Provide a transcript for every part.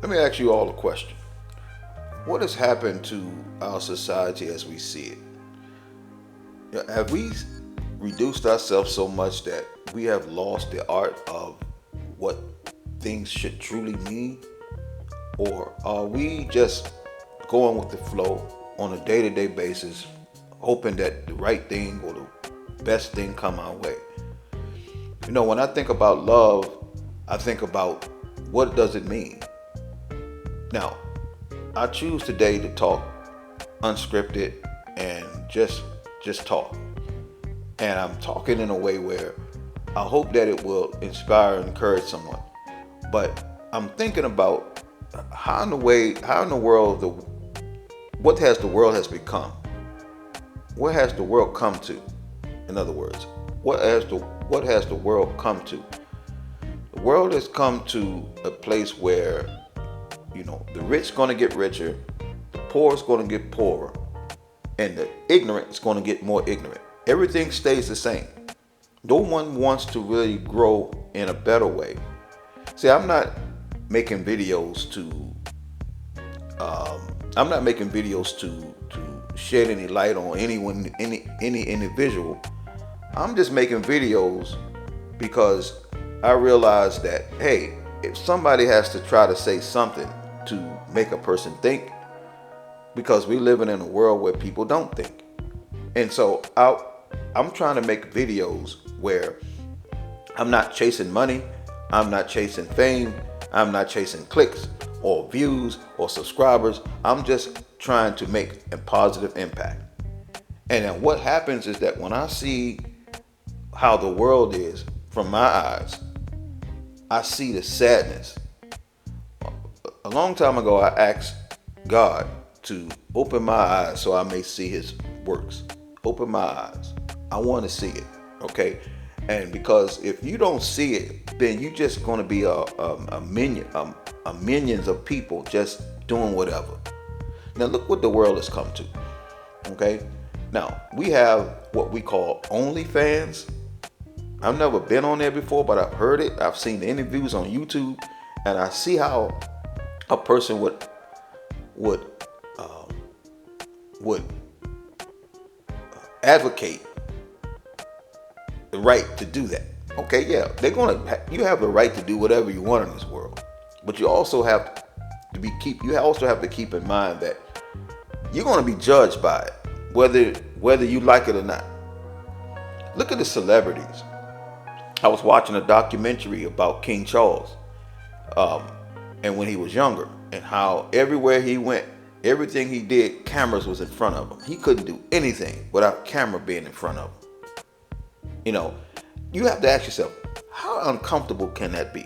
Let me ask you all a question. What has happened to our society as we see it? Have we reduced ourselves so much that we have lost the art of what things should truly mean? Or are we just going with the flow on a day-to-day basis, hoping that the right thing or the best thing come our way? When I think about love, I think about what does it mean? Now, I choose today to talk unscripted and just talk. And I'm talking in a way where I hope that it will inspire and encourage someone. But I'm thinking about how in the world, what has the world has become? What has the world come to? In other words, what has the world come to? The world has come to a place where, the rich going to get richer, the poor is going to get poorer, and the ignorant is going to get more ignorant. Everything stays the same. No one wants to really grow in a better way. See, I'm not making videos to shed any light on anyone, any individual. I'm just making videos because I realize that, hey, if somebody has to try to say something to make a person think, because we living in a world where people don't think. And so I'm trying to make videos where I'm not chasing money, I'm not chasing fame, I'm not chasing clicks or views or subscribers. I'm just trying to make a positive impact. And then what happens is that when I see how the world is from my eyes, I see the sadness. A long time ago, I asked God to open my eyes so I may see his works. Open my eyes. I want to see it. Okay. And because if you don't see it, then you're just going to be a minions of people just doing whatever. Now look what the world has come to. Okay. Now we have what we call OnlyFans. I've never been on there before, but I've heard it. I've seen the interviews on YouTube, and I see how a person would advocate the right to do that. Okay, yeah, you have the right to do whatever you want in this world, but you also have to keep in mind that you're going to be judged by it, whether you like it or not. Look at the celebrities. I was watching a documentary about King Charles, and when he was younger, and how everywhere he went, everything he did, cameras was in front of him. He couldn't do anything without camera being in front of him. You have to ask yourself, how uncomfortable can that be?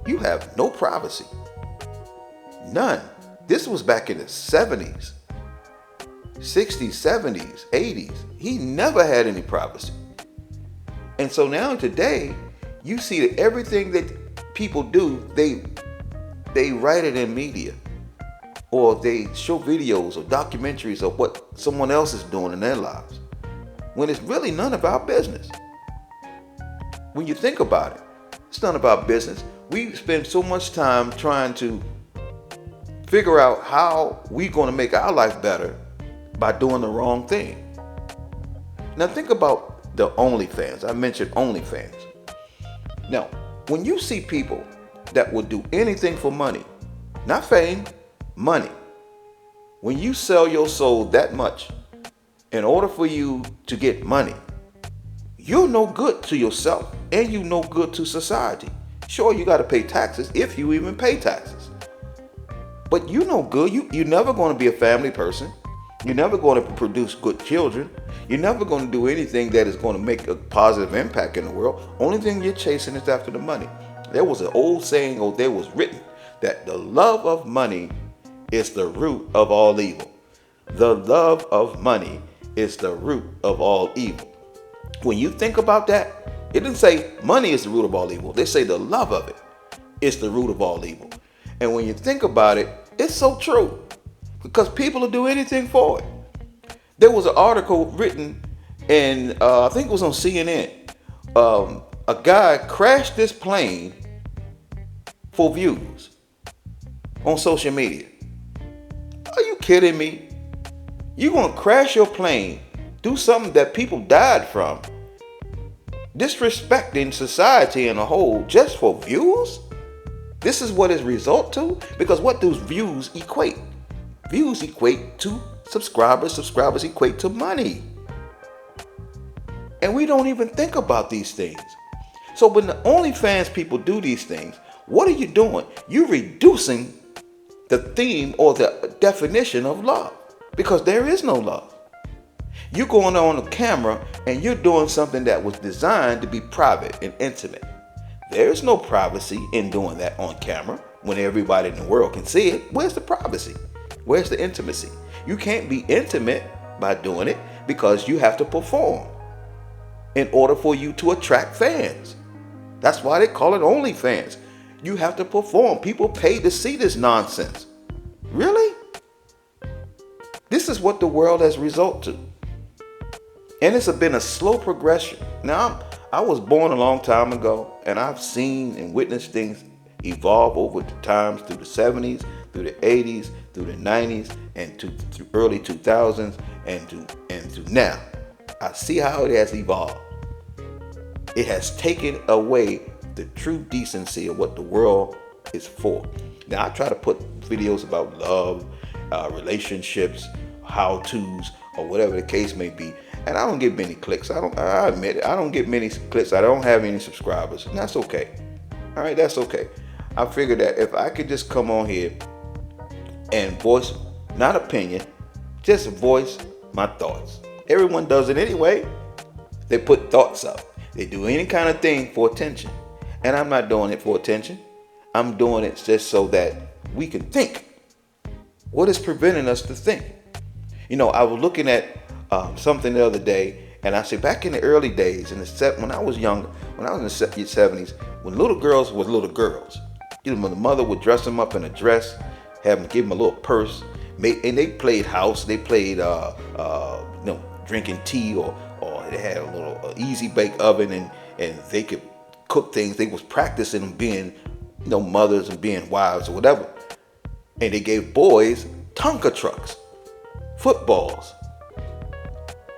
You have no privacy. None. This was back in the 70s, 60s, 70s, 80s. He never had any privacy. And so now today, you see that everything that people do, they write it in media, or they show videos or documentaries of what someone else is doing in their lives, when it's really none of our business. When you think about it, it's none of our business. We spend so much time trying to figure out how we're going to make our life better by doing the wrong thing. Now think about the OnlyFans. I mentioned OnlyFans. Now, when you see people that will do anything for money, not fame, money. When you sell your soul that much in order for you to get money, you're no good to yourself and you're no good to society. Sure, you got to pay taxes if you even pay taxes. But you're no good. You're never going to be a family person. You're never going to produce good children. You're never going to do anything that is going to make a positive impact in the world. Only thing you're chasing is after the money. There was an old saying, or there was written, that the love of money is the root of all evil. The love of money is the root of all evil. When you think about that, it didn't say money is the root of all evil. They say the love of it is the root of all evil. And when you think about it, it's so true, because people will do anything for it. There was an article written in, I think it was on CNN. A guy crashed this plane for views. on social media. Are you kidding me? You gonna crash your plane, do something that people died from, disrespecting society in a whole just for views? This is what it result to? Because what do views equate? Views equate to subscribers. Subscribers equate to money. And we don't even think about these things. So when the OnlyFans people do these things, what are you doing? You're reducing the theme or the definition of love, because there is no love. You're going on the camera and you're doing something that was designed to be private and intimate. There's no privacy in doing that on camera when everybody in the world can see it. Where's the privacy? Where's the intimacy? You can't be intimate by doing it because you have to perform in order for you to attract fans. That's why they call it OnlyFans. You have to perform. People pay to see this nonsense. Really? This is what the world has resulted to. And it's been a slow progression. Now, I was born a long time ago, and I've seen and witnessed things evolve over the times through the 70s, through the 80s, through the 90s, and to early 2000s, and to now. I see how it has evolved. It has taken away the true decency of what the world is for. Now, I try to put videos about love, relationships, how-tos, or whatever the case may be, and I don't get many clicks. I admit it. I don't get many clicks. I don't have any subscribers, and that's okay. All right, that's okay. I figured that if I could just come on here and voice, not opinion, just voice my thoughts. Everyone does it anyway. They put thoughts up. They do any kind of thing for attention. And I'm not doing it for attention. I'm doing it just so that we can think. What is preventing us to think? You know, I was looking at something the other day, and I said back in the early days, when I was younger, when I was in the 70s, when little girls were little girls, you know, when the mother would dress them up in a dress, have them give them a little purse, and they played house. They played, drinking tea, or they had a little easy bake oven, and they could cook things. They was practicing being, mothers and being wives or whatever. And they gave boys Tonka trucks, footballs.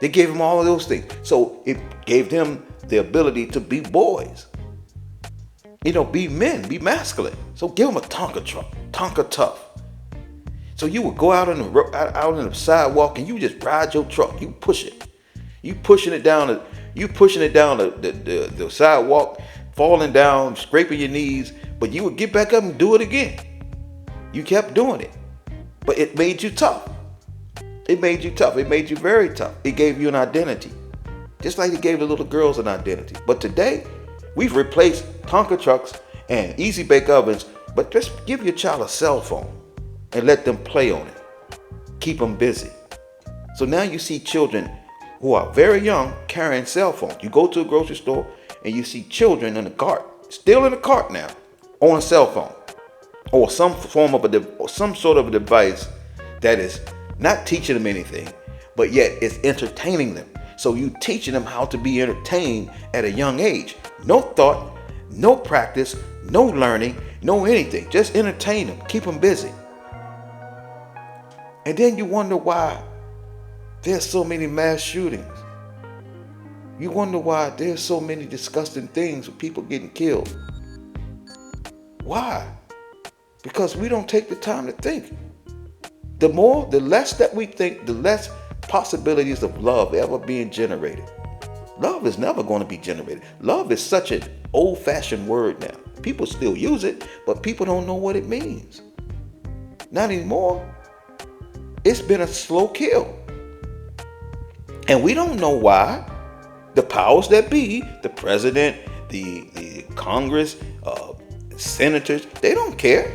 They gave them all of those things. So it gave them the ability to be boys. Be men, be masculine. So give them a Tonka truck, Tonka tough. So you would go out on the sidewalk and you just ride your truck. You push it. You pushing it down the sidewalk, falling down, scraping your knees, but you would get back up and do it again. You kept doing it. But it made you tough. It made you tough. It made you very tough. It gave you an identity. Just like it gave the little girls an identity. But today, we've replaced Tonka trucks and easy bake ovens, but just give your child a cell phone and let them play on it. Keep them busy. So now you see children who are very young carrying cell phones. You go to a grocery store and you see children in a cart, still in a cart now, on a cell phone, or some sort of a device that is not teaching them anything, but yet it's entertaining them. So you teaching them how to be entertained at a young age. No thought, no practice, no learning, no anything. Just entertain them, keep them busy. And then you wonder why there's so many mass shootings. You wonder why there's so many disgusting things with people getting killed. Why? Because we don't take the time to think. The less that we think, the less possibilities of love ever being generated. Love is never going to be generated. Love is such an old-fashioned word now. People still use it, but people don't know what it means. Not anymore. It's been a slow kill. And we don't know why the powers that be, the president, the Congress, senators, they don't care.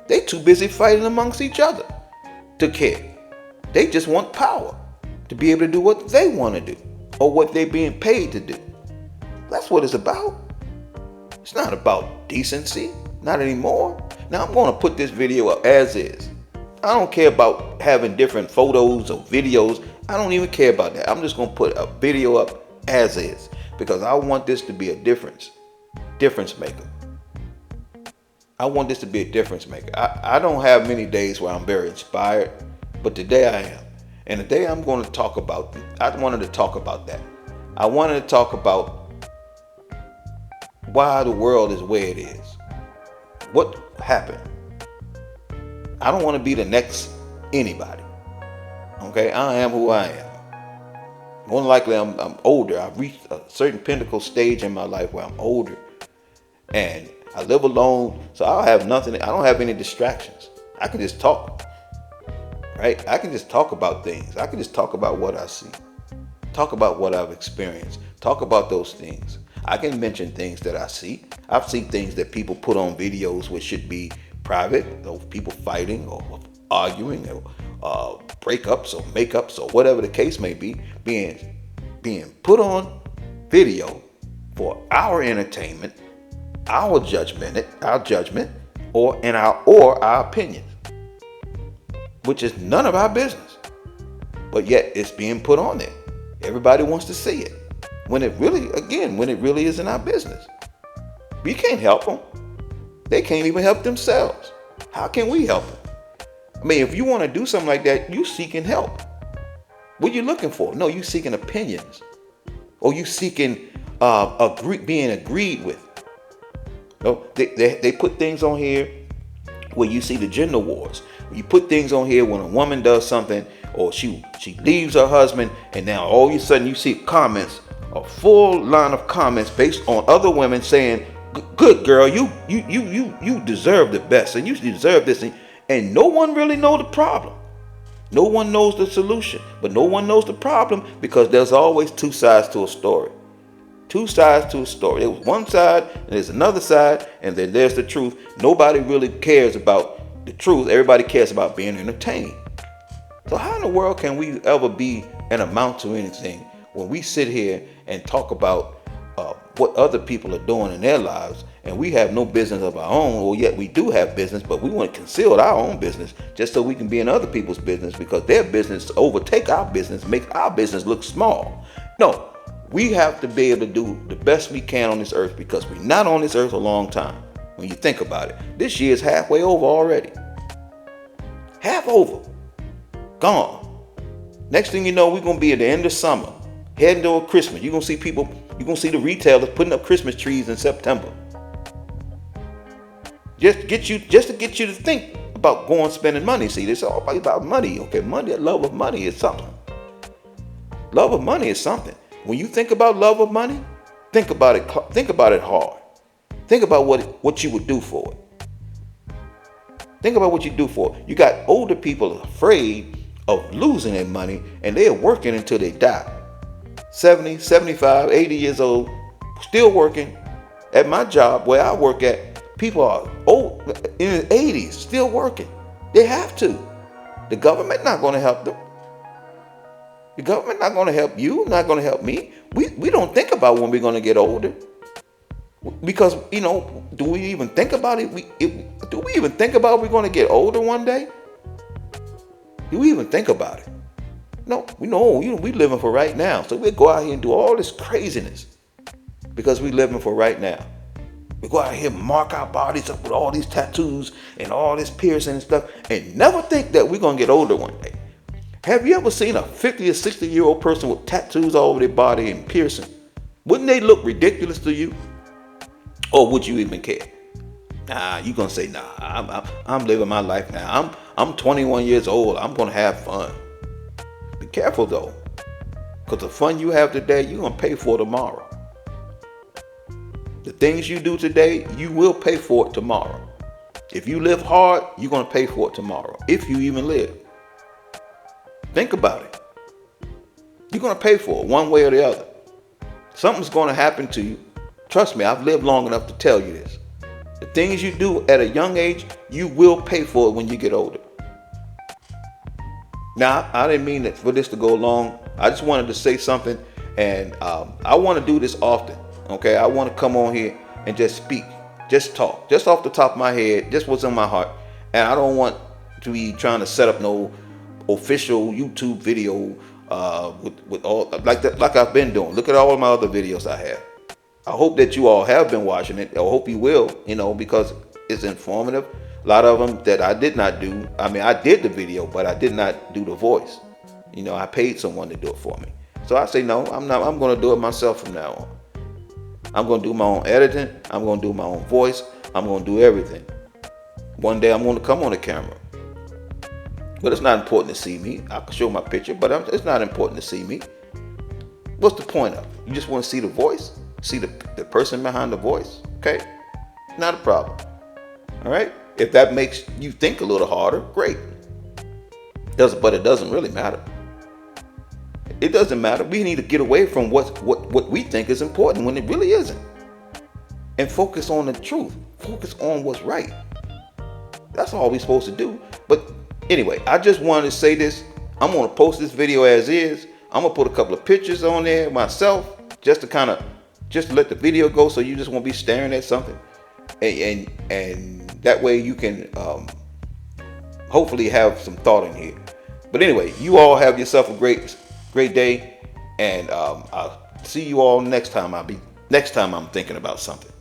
They too busy fighting amongst each other to care. They just want power to be able to do what they want to do or what they're being paid to do. That's what it's about. It's not about decency, not anymore. Now I'm going to put this video up as is. I don't care about having different photos or videos. I don't even care about that. I'm just going to put a video up as is because I want this to be a difference maker. I want this to be a difference maker. I don't have many days where I'm very inspired, but today I am. And today I wanted to talk about that. I wanted to talk about why the world is where it is. What happened? I don't want to be the next anybody. Okay, I am who I am. More than likely, I'm older. I've reached a certain pinnacle stage in my life where I'm older, and I live alone, so I have nothing. I don't have any distractions. I can just talk, right? I can just talk about things. I can just talk about what I see, talk about what I've experienced, talk about those things. I can mention things that I see. I've seen things that people put on videos which should be private, of people fighting or arguing or breakups or makeups or whatever the case may be, being put on video for our entertainment, our judgment, or our opinions, which is none of our business. But yet it's being put on there. Everybody wants to see it. When it really isn't our business. We can't help them. They can't even help themselves. How can we help them? I mean, if you want to do something like that, you seeking help. What are you looking for? No, you seeking opinions. Or you seeking being agreed with. No, they put things on here where you see the gender wars. You put things on here when a woman does something, or she leaves her husband, and now all of a sudden you see comments, a full line of comments based on other women saying, "Good girl, you deserve the best, and you deserve this," and no one really knows the problem. No one knows the solution, but no one knows the problem, because there's always two sides to a story. Two sides to a story. There's one side, and there's another side, and then there's the truth. Nobody really cares about the truth. Everybody cares about being entertained. So how in the world can we ever be and amount to anything when we sit here and talk about what other people are doing in their lives, and we have no business of our own, or yet we do have business, but we want to conceal our own business just so we can be in other people's business, because their business overtake our business, make our business look small. No, we have to be able to do the best we can on this earth, because we're not on this earth a long time. When you think about it, this year is halfway over already. Half over. Gone. Next thing you know, we're going to be at the end of summer, heading toward Christmas. You're going to see people, you're going to see the retailers putting up Christmas trees in September. Just to get you to think about going spending money. See, it's all about money. Okay, money, love of money is something. Love of money is something. When you think about love of money, think about it hard. Think about what you would do for it. Think about what you do for it. You got older people afraid of losing their money, and they are working until they die. 70, 75, 80 years old, still working. At my job where I work at, people are old, in their 80s, still working. They have to. The government not going to help them. The government not going to help you, not going to help me. We don't think about when we're going to get older. Because, do we even think about it? Do we even think about we're going to get older one day? Do we even think about it? No, we know, we living for right now. So we go out here and do all this craziness because we living for right now. We go out here and mark our bodies up with all these tattoos and all this piercing and stuff, and never think that we're going to get older one day. Have you ever seen a 50 or 60-year-old person with tattoos all over their body and piercing? Wouldn't they look ridiculous to you? Or would you even care? Nah, you're going to say, nah, I'm living my life now. I'm 21 years old. I'm going to have fun. Be careful, though. Because the fun you have today, you're going to pay for tomorrow. The things you do today, you will pay for it tomorrow. If you live hard, you're going to pay for it tomorrow. If you even live. Think about it. You're going to pay for it one way or the other. Something's going to happen to you. Trust me, I've lived long enough to tell you this. The things you do at a young age, you will pay for it when you get older. Now, I didn't mean for this to go long. I just wanted to say something, and I want to do this often. Okay, I want to come on here and just speak, just talk, just off the top of my head, just what's in my heart. And I don't want to be trying to set up no official YouTube video with all like that, like I've been doing. Look at all of my other videos I have. I hope that you all have been watching it. I hope you will, because is informative. A lot of them that I did not do. I mean, I did the video, but I did not do the voice. I paid someone to do it for me. So I say, no, I'm not. I'm going to do it myself from now on. I'm going to do my own editing. I'm going to do my own voice. I'm going to do everything. One day I'm going to come on the camera. But it's not important to see me. I can show my picture, but it's not important to see me. What's the point of it? You just want to see the voice? See the person behind the voice? Okay? Not a problem. All right? If that makes you think a little harder, great. But it doesn't really matter. It doesn't matter. We need to get away from what we think is important when it really isn't. And focus on the truth. Focus on what's right. That's all we're supposed to do. But anyway, I just wanted to say this. I'm going to post this video as is. I'm going to put a couple of pictures on there myself just to let the video go, so you just won't be staring at something. And that way you can hopefully have some thought in here. But anyway, you all have yourself a great day, and I'll see you all next time I'm thinking about something.